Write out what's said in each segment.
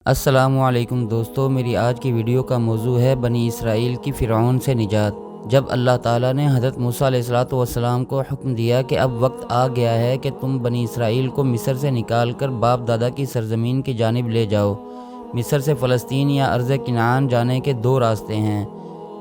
السلام علیکم دوستو، میری آج کی ویڈیو کا موضوع ہے بنی اسرائیل کی فرعون سے نجات۔ جب اللہ تعالیٰ نے حضرت موسیٰ علیہ السلام کو حکم دیا کہ اب وقت آ گیا ہے کہ تم بنی اسرائیل کو مصر سے نکال کر باپ دادا کی سرزمین کی جانب لے جاؤ۔ مصر سے فلسطین یا ارض کنعان جانے کے دو راستے ہیں،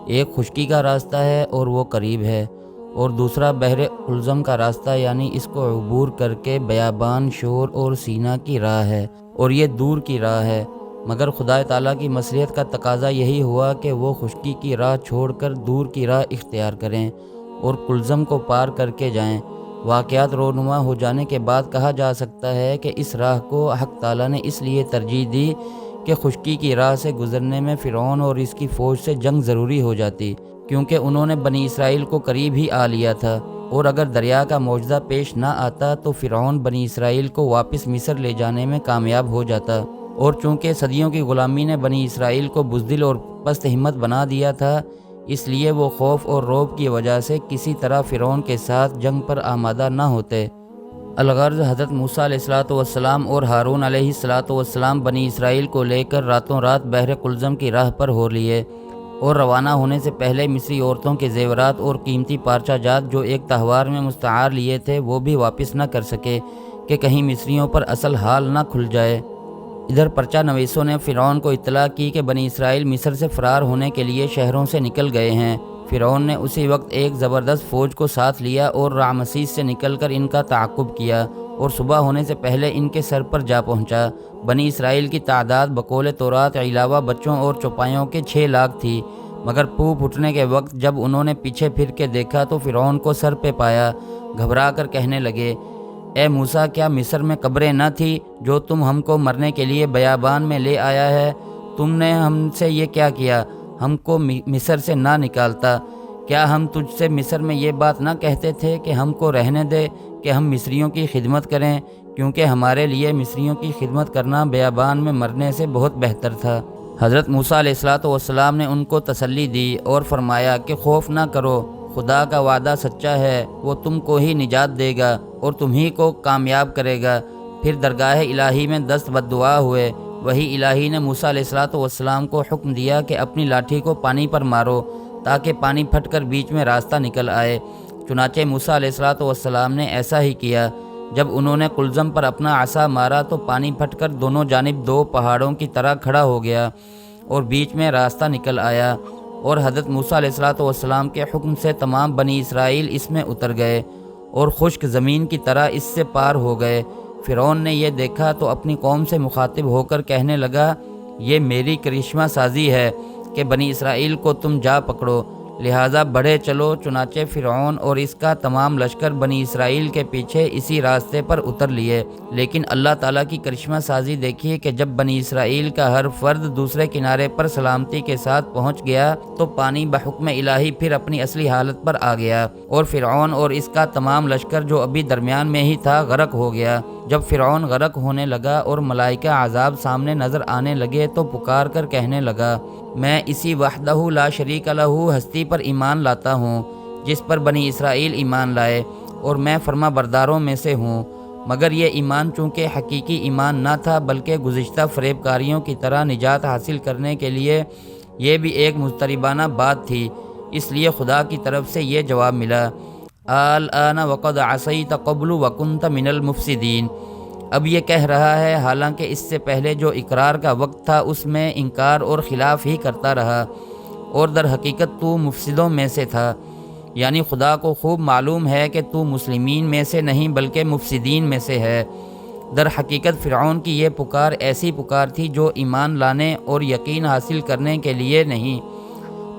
ایک خشکی کا راستہ ہے اور وہ قریب ہے، اور دوسرا بحر قلزم کا راستہ، یعنی اس کو عبور کر کے بیابان، شور اور سینا کی راہ ہے، اور یہ دور کی راہ ہے۔ مگر خدا تعالیٰ کی مصلحت کا تقاضا یہی ہوا کہ وہ خشکی کی راہ چھوڑ کر دور کی راہ اختیار کریں اور قلزم کو پار کر کے جائیں۔ واقعات رونما ہو جانے کے بعد کہا جا سکتا ہے کہ اس راہ کو حق تعالیٰ نے اس لیے ترجیح دی کہ خشکی کی راہ سے گزرنے میں فرعون اور اس کی فوج سے جنگ ضروری ہو جاتی، کیونکہ انہوں نے بنی اسرائیل کو قریب ہی آ لیا تھا، اور اگر دریا کا معجزہ پیش نہ آتا تو فرعون بنی اسرائیل کو واپس مصر لے جانے میں کامیاب ہو جاتا، اور چونکہ صدیوں کی غلامی نے بنی اسرائیل کو بزدل اور پست ہمت بنا دیا تھا، اس لیے وہ خوف اور رعب کی وجہ سے کسی طرح فرعون کے ساتھ جنگ پر آمادہ نہ ہوتے۔ الغرض حضرت موسیٰ علیہ السلام اور ہارون علیہ السلام بنی اسرائیل کو لے کر راتوں رات بحر قلزم کی راہ پر ہو لیے، اور روانہ ہونے سے پہلے مصری عورتوں کے زیورات اور قیمتی پارچہ جات جو ایک تہوار میں مستعار لیے تھے وہ بھی واپس نہ کر سکے کہ کہیں مصریوں پر اصل حال نہ کھل جائے۔ ادھر پرچہ نویسوں نے فرعون کو اطلاع کی کہ بنی اسرائیل مصر سے فرار ہونے کے لیے شہروں سے نکل گئے ہیں۔ فرعون نے اسی وقت ایک زبردست فوج کو ساتھ لیا اور رامسیس سے نکل کر ان کا تعاقب کیا، اور صبح ہونے سے پہلے ان کے سر پر جا پہنچا۔ بنی اسرائیل کی تعداد بقول تورات علاوہ بچوں اور چوپایوں کے 6 لاکھ تھی، مگر پھوپ اٹھنے کے وقت جب انہوں نے پیچھے پھر کے دیکھا تو فرعون کو سر پہ پایا، گھبرا کر کہنے لگے، اے موسیٰ، کیا مصر میں قبریں نہ تھی جو تم ہم کو مرنے کے لیے بیابان میں لے آیا ہے؟ تم نے ہم سے یہ کیا کیا؟ ہم کو مصر سے نہ نکالتا؟ کیا ہم تجھ سے مصر میں یہ بات نہ کہتے تھے کہ ہم کو رہنے دے کہ ہم مصریوں کی خدمت کریں، کیونکہ ہمارے لیے مصریوں کی خدمت کرنا بیابان میں مرنے سے بہت بہتر تھا۔ حضرت موسیٰ علیہ السلام نے ان کو تسلی دی اور فرمایا کہ خوف نہ کرو، خدا کا وعدہ سچا ہے، وہ تم کو ہی نجات دے گا اور تم ہی کو کامیاب کرے گا۔ پھر درگاہ الہی میں دست بددعا ہوئے۔ وہی الہی نے موسیٰ علیہ السلام کو حکم دیا کہ اپنی لاٹھی کو پانی پر مارو تاکہ پانی پھٹ کر بیچ میں راستہ نکل آئے۔ چنانچہ موسیٰ علیہ السلام نے ایسا ہی کیا۔ جب انہوں نے قلزم پر اپنا عصا مارا تو پانی پھٹ کر دونوں جانب 2 پہاڑوں کی طرح کھڑا ہو گیا اور بیچ میں راستہ نکل آیا، اور حضرت موسیٰ علیہ السلام کے حکم سے تمام بنی اسرائیل اس میں اتر گئے اور خشک زمین کی طرح اس سے پار ہو گئے۔ فرعون نے یہ دیکھا تو اپنی قوم سے مخاطب ہو کر کہنے لگا، یہ میری کرشمہ سازی ہے کہ بنی اسرائیل کو تم جا پکڑو، لہٰذا بڑھے چلو۔ چنانچہ فرعون اور اس کا تمام لشکر بنی اسرائیل کے پیچھے اسی راستے پر اتر لیے۔ لیکن اللہ تعالیٰ کی کرشمہ سازی دیکھیے کہ جب بنی اسرائیل کا ہر فرد دوسرے کنارے پر سلامتی کے ساتھ پہنچ گیا تو پانی بحکم الہی پھر اپنی اصلی حالت پر آ گیا، اور فرعون اور اس کا تمام لشکر جو ابھی درمیان میں ہی تھا غرق ہو گیا۔ جب فرعون غرق ہونے لگا اور ملائکہ عذاب سامنے نظر آنے لگے تو پکار کر کہنے لگا، میں اسی وحدہ لا شریک لہ ہستی پر ایمان لاتا ہوں جس پر بنی اسرائیل ایمان لائے، اور میں فرما برداروں میں سے ہوں۔ مگر یہ ایمان چونکہ حقیقی ایمان نہ تھا بلکہ گزشتہ فریب کاریوں کی طرح نجات حاصل کرنے کے لیے یہ بھی ایک مضطربانہ بات تھی، اس لیے خدا کی طرف سے یہ جواب ملا، الآن وقد عصیت قبل وکنت من المفسدین۔ اب یہ کہہ رہا ہے حالانکہ اس سے پہلے جو اقرار کا وقت تھا اس میں انکار اور خلاف ہی کرتا رہا، اور در حقیقت تو مفسدوں میں سے تھا، یعنی خدا کو خوب معلوم ہے کہ تو مسلمین میں سے نہیں بلکہ مفسدین میں سے ہے۔ در حقیقت فرعون کی یہ پکار ایسی پکار تھی جو ایمان لانے اور یقین حاصل کرنے کے لیے نہیں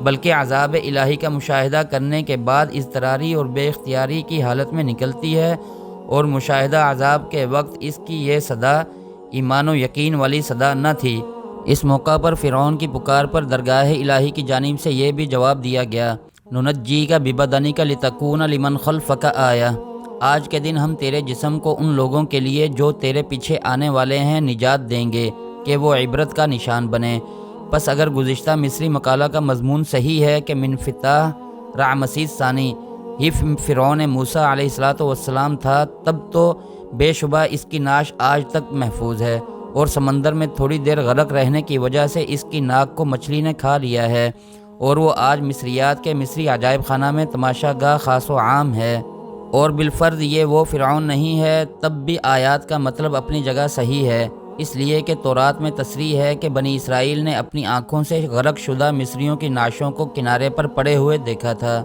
بلکہ عذاب الہی کا مشاہدہ کرنے کے بعد اضطراری اور بے اختیاری کی حالت میں نکلتی ہے، اور مشاہدہ عذاب کے وقت اس کی یہ صدا ایمان و یقین والی صدا نہ تھی۔ اس موقع پر فرعون کی پکار پر درگاہ الہی کی جانب سے یہ بھی جواب دیا گیا، ننجی کا ببدنک لتکون لمن خلفک آیہ، آج کے دن ہم تیرے جسم کو ان لوگوں کے لیے جو تیرے پیچھے آنے والے ہیں نجات دیں گے کہ وہ عبرت کا نشان بنے۔ پس اگر گزشتہ مصری مقالہ کا مضمون صحیح ہے کہ من فتح رعمسیس ثانی ہی فرعون موسیٰ علیہ السلام تھا، تب تو بے شبہ اس کی نعش آج تک محفوظ ہے، اور سمندر میں تھوڑی دیر غرق رہنے کی وجہ سے اس کی ناک کو مچھلی نے کھا لیا ہے، اور وہ آج مصریات کے مصری عجائب خانہ میں تماشا گاہ خاص و عام ہے۔ اور بالفرض یہ وہ فرعون نہیں ہے، تب بھی آیات کا مطلب اپنی جگہ صحیح ہے، اس لیے کہ تورات میں تصریح ہے کہ بنی اسرائیل نے اپنی آنکھوں سے غرق شدہ مصریوں کی نعشوں کو کنارے پر پڑے ہوئے دیکھا تھا۔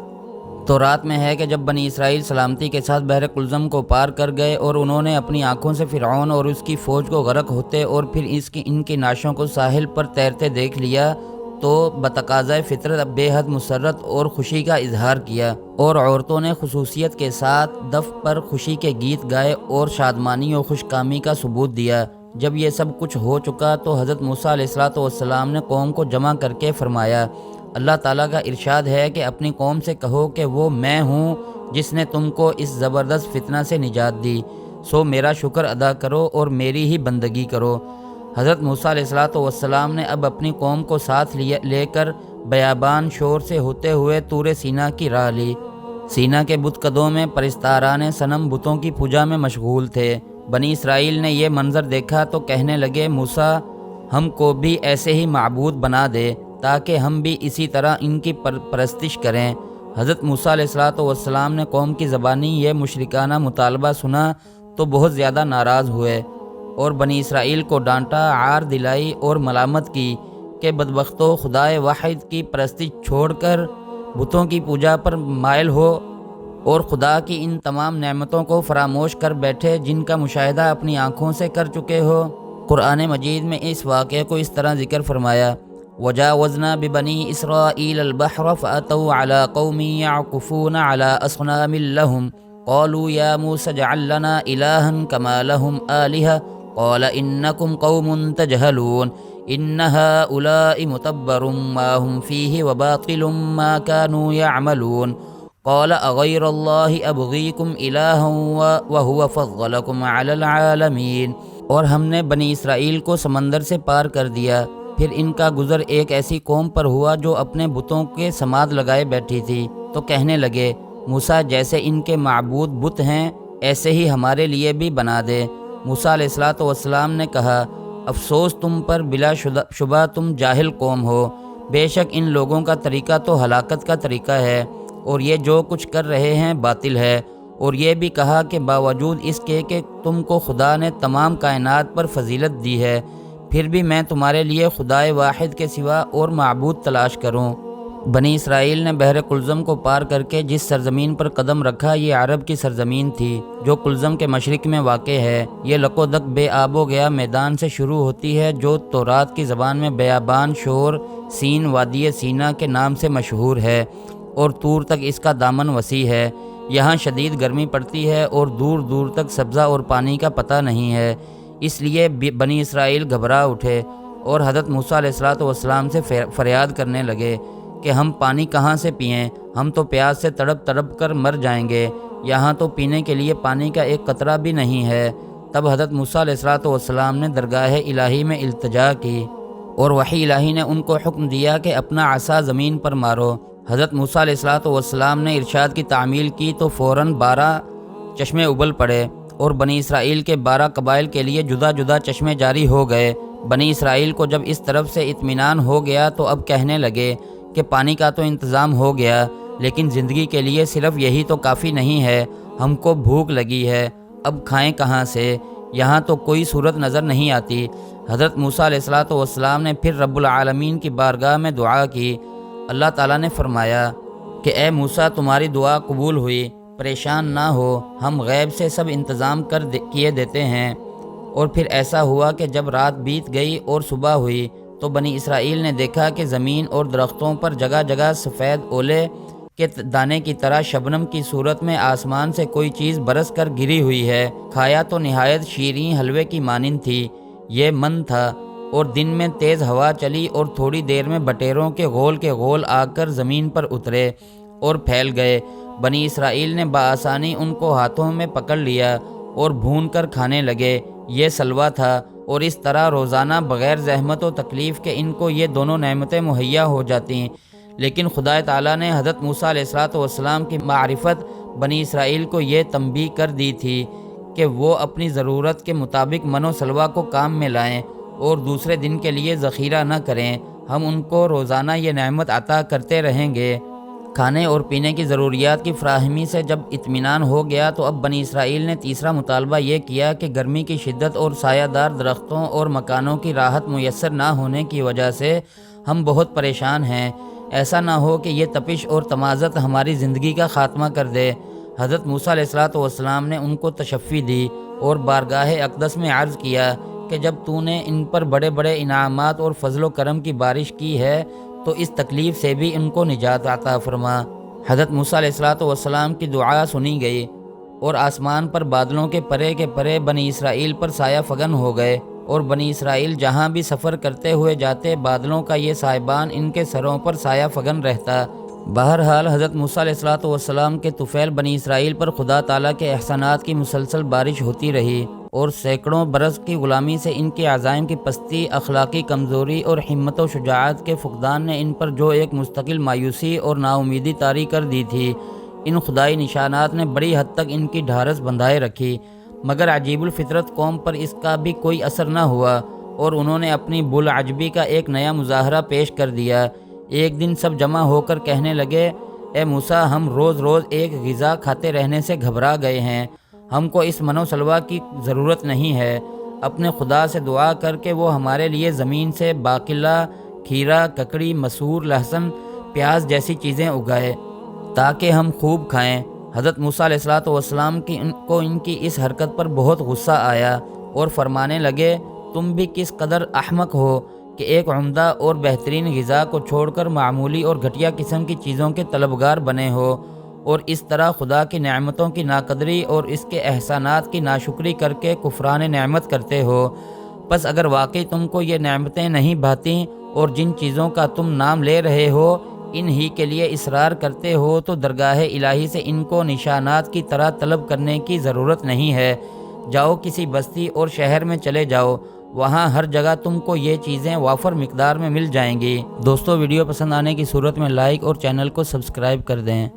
تورات میں ہے کہ جب بنی اسرائیل سلامتی کے ساتھ بحر قلزم کو پار کر گئے اور انہوں نے اپنی آنکھوں سے فرعون اور اس کی فوج کو غرق ہوتے اور پھر ان کی نعشوں کو ساحل پر تیرتے دیکھ لیا تو بتقاضۂ فطرت بے حد مسرت اور خوشی کا اظہار کیا، اور عورتوں نے خصوصیت کے ساتھ دف پر خوشی کے گیت گائے اور شادمانی و خوشکامی کا ثبوت دیا۔ جب یہ سب کچھ ہو چکا تو حضرت موسیٰ علیہ السلام نے قوم کو جمع کر کے فرمایا، اللہ تعالیٰ کا ارشاد ہے کہ اپنی قوم سے کہو کہ وہ میں ہوں جس نے تم کو اس زبردست فتنہ سے نجات دی، سو میرا شکر ادا کرو اور میری ہی بندگی کرو۔ حضرت موسیٰ علیہ السلام نے اب اپنی قوم کو ساتھ لے کر بیابان شور سے ہوتے ہوئے طور سینا کی راہ لی۔ سینا کے بت قدوں میں پرستاران صنم بتوں کی پوجا میں مشغول تھے۔ بنی اسرائیل نے یہ منظر دیکھا تو کہنے لگے، موسیٰ ہم کو بھی ایسے ہی معبود بنا دے تاکہ ہم بھی اسی طرح ان کی پرستش کریں۔ حضرت موسیٰ علیہ السلام نے قوم کی زبانی یہ مشرکانہ مطالبہ سنا تو بہت زیادہ ناراض ہوئے اور بنی اسرائیل کو ڈانٹا، عار دلائی اور ملامت کی کہ بدبختو، خدائے واحد کی پرستش چھوڑ کر بتوں کی پوجا پر مائل ہو اور خدا کی ان تمام نعمتوں کو فراموش کر بیٹھے جن کا مشاہدہ اپنی آنکھوں سے کر چکے ہو۔ قرآن مجید میں اس واقعے کو اس طرح ذکر فرمایا، وَجَاوَزْنَا بِبَنِي إِسْرَائِيلَ الْبَحْرَ فَأَتَوْا عَلَىٰ قَوْمٍ يَعْكُفُونَ عَلَىٰ أَصْنَامٍ لَهُمْ قَالُوا يَا مُوسَى اجْعَل لَّنَا إِلَٰهًا كَمَا لَهُمْ آلِهَةٌ قال إنكم قوم تجهلون إن هؤلاء متبر ما هم فيه وباطل ما كانوا يعملون قال أغير الله أبغيكم إلها وهو فضلكم على العالمين۔ اور ہم نے بنی اسرائیل کو سمندر سے پار کر دیا، پھر ان کا گزر ایک ایسی قوم پر ہوا جو اپنے بتوں کے سماد لگائے بیٹھی تھی، تو کہنے لگے، موسیٰ جیسے ان کے معبود بت ہیں ایسے ہی ہمارے لیے بھی بنا دے۔ موسیٰ علیہ السلام نے کہا، افسوس تم پر، بلا شبہ تم جاہل قوم ہو، بے شک ان لوگوں کا طریقہ تو ہلاکت کا طریقہ ہے، اور یہ جو کچھ کر رہے ہیں باطل ہے۔ اور یہ بھی کہا کہ باوجود اس کے کہ تم کو خدا نے تمام کائنات پر فضیلت دی ہے، پھر بھی میں تمہارے لیے خدائے واحد کے سوا اور معبود تلاش کروں۔ بنی اسرائیل نے بحر قلزم کو پار کر کے جس سرزمین پر قدم رکھا یہ عرب کی سرزمین تھی جو قلزم کے مشرق میں واقع ہے۔ یہ لقودق بے آب و گیا میدان سے شروع ہوتی ہے جو تورات کی زبان میں بیابان شور سین وادی سینا کے نام سے مشہور ہے، اور طور تک اس کا دامن وسیع ہے۔ یہاں شدید گرمی پڑتی ہے اور دور دور تک سبزہ اور پانی کا پتہ نہیں ہے، اس لیے بنی اسرائیل گھبرا اٹھے اور حضرت موسیٰ علیہ السلام سے فریاد کرنے لگے کہ ہم پانی کہاں سے پئیں، ہم تو پیاس سے تڑپ تڑپ کر مر جائیں گے، یہاں تو پینے کے لیے پانی کا ایک قطرہ بھی نہیں ہے۔ تب حضرت موسیٰ علیہ السلام نے درگاہ الہی میں التجا کی اور وحی الہی نے ان کو حکم دیا کہ اپنا عصا زمین پر مارو۔ حضرت موسیٰ علیہ السلام نے ارشاد کی تعمیل کی تو فوراً 12 چشمے ابل پڑے اور بنی اسرائیل کے 12 قبائل کے لیے جدا جدا چشمے جاری ہو گئے۔ بنی اسرائیل کو جب اس طرف سے اطمینان ہو گیا تو اب کہنے لگے کہ پانی کا تو انتظام ہو گیا، لیکن زندگی کے لیے صرف یہی تو کافی نہیں ہے، ہم کو بھوک لگی ہے، اب کھائیں کہاں سے، یہاں تو کوئی صورت نظر نہیں آتی۔ حضرت موسیٰ علیہ السلام نے پھر رب العالمین کی بارگاہ میں دعا کی۔ اللہ تعالیٰ نے فرمایا کہ اے موسیٰ تمہاری دعا قبول ہوئی، پریشان نہ ہو، ہم غیب سے سب انتظام کیے دیتے ہیں۔ اور پھر ایسا ہوا کہ جب رات بیت گئی اور صبح ہوئی تو بنی اسرائیل نے دیکھا کہ زمین اور درختوں پر جگہ جگہ سفید اولے کے دانے کی طرح شبنم کی صورت میں آسمان سے کوئی چیز برس کر گری ہوئی ہے۔ کھایا تو نہایت شیریں حلوے کی مانند تھی، یہ من تھا۔ اور دن میں تیز ہوا چلی اور تھوڑی دیر میں بٹیروں کے غول آ کر زمین پر اترے اور پھیل گئے۔ بنی اسرائیل نے بآسانی ان کو ہاتھوں میں پکڑ لیا اور بھون کر کھانے لگے، یہ سلوہ تھا۔ اور اس طرح روزانہ بغیر زحمت و تکلیف کے ان کو یہ دونوں نعمتیں مہیا ہو جاتی۔ لیکن خدا تعالیٰ نے حضرت موسیٰ علیہ السلام کی معرفت بنی اسرائیل کو یہ تنبیہ کر دی تھی کہ وہ اپنی ضرورت کے مطابق من و سلوہ کو کام میں لائیں اور دوسرے دن کے لیے ذخیرہ نہ کریں۔ ہم ان کو روزانہ یہ نعمت عطا کرتے رہیں گے۔ کھانے اور پینے کی ضروریات کی فراہمی سے جب اطمینان ہو گیا تو اب بنی اسرائیل نے تیسرا مطالبہ یہ کیا کہ گرمی کی شدت اور سایہ دار درختوں اور مکانوں کی راحت میسر نہ ہونے کی وجہ سے ہم بہت پریشان ہیں۔ ایسا نہ ہو کہ یہ تپش اور تمازت ہماری زندگی کا خاتمہ کر دے۔ حضرت موسیٰ علیہ السلام نے ان کو تشفی دی اور بارگاہ اقدس میں عرض کیا کہ جب تو نے ان پر بڑے بڑے انعامات اور فضل و کرم کی بارش کی ہے تو اس تکلیف سے بھی ان کو نجات عطا فرما۔ حضرت موسیٰ علیہ السلام کی دعا سنی گئی اور آسمان پر بادلوں کے پرے کے پرے بنی اسرائیل پر سایہ فگن ہو گئے، اور بنی اسرائیل جہاں بھی سفر کرتے ہوئے جاتے بادلوں کا یہ سائبان ان کے سروں پر سایہ فگن رہتا۔ بہرحال حضرت موسیٰ علیہ السلام کے طفیل بنی اسرائیل پر خدا تعالیٰ کے احسانات کی مسلسل بارش ہوتی رہی، اور سینکڑوں برس کی غلامی سے ان کے عزائم کی پستی، اخلاقی کمزوری اور ہمت و شجاعت کے فقدان نے ان پر جو ایک مستقل مایوسی اور ناامیدی طاری کر دی تھی، ان خدائی نشانات نے بڑی حد تک ان کی ڈھارس بندھائے رکھی، مگر عجیب الفطرت قوم پر اس کا بھی کوئی اثر نہ ہوا، اور انہوں نے اپنی بلعجبی کا ایک نیا مظاہرہ پیش کر دیا۔ ایک دن سب جمع ہو کر کہنے لگے، اے موسیٰ، ہم روز روز ایک غذا کھاتے رہنے سے گھبرا گئے ہیں، ہم کو اس من و سلوہ کی ضرورت نہیں ہے، اپنے خدا سے دعا کر کے وہ ہمارے لیے زمین سے باقلہ، کھیرا، ککڑی، مسور، لہسن، پیاز جیسی چیزیں اگائے تاکہ ہم خوب کھائیں۔ حضرت موسیٰ علیہ السلام کو ان کی اس حرکت پر بہت غصہ آیا اور فرمانے لگے، تم بھی کس قدر احمق ہو کہ ایک عمدہ اور بہترین غذا کو چھوڑ کر معمولی اور گھٹیا قسم کی چیزوں کے طلبگار بنے ہو، اور اس طرح خدا کی نعمتوں کی ناقدری اور اس کے احسانات کی ناشکری کر کے کفران نعمت کرتے ہو۔ پس اگر واقعی تم کو یہ نعمتیں نہیں بھاتیں اور جن چیزوں کا تم نام لے رہے ہو ان ہی کے لیے اصرار کرتے ہو تو درگاہ الہی سے ان کو نشانات کی طرح طلب کرنے کی ضرورت نہیں ہے۔ جاؤ کسی بستی اور شہر میں چلے جاؤ، وہاں ہر جگہ تم کو یہ چیزیں وافر مقدار میں مل جائیں گی۔ دوستو، ویڈیو پسند آنے کی صورت میں لائک اور چینل کو سبسکرائب کر دیں۔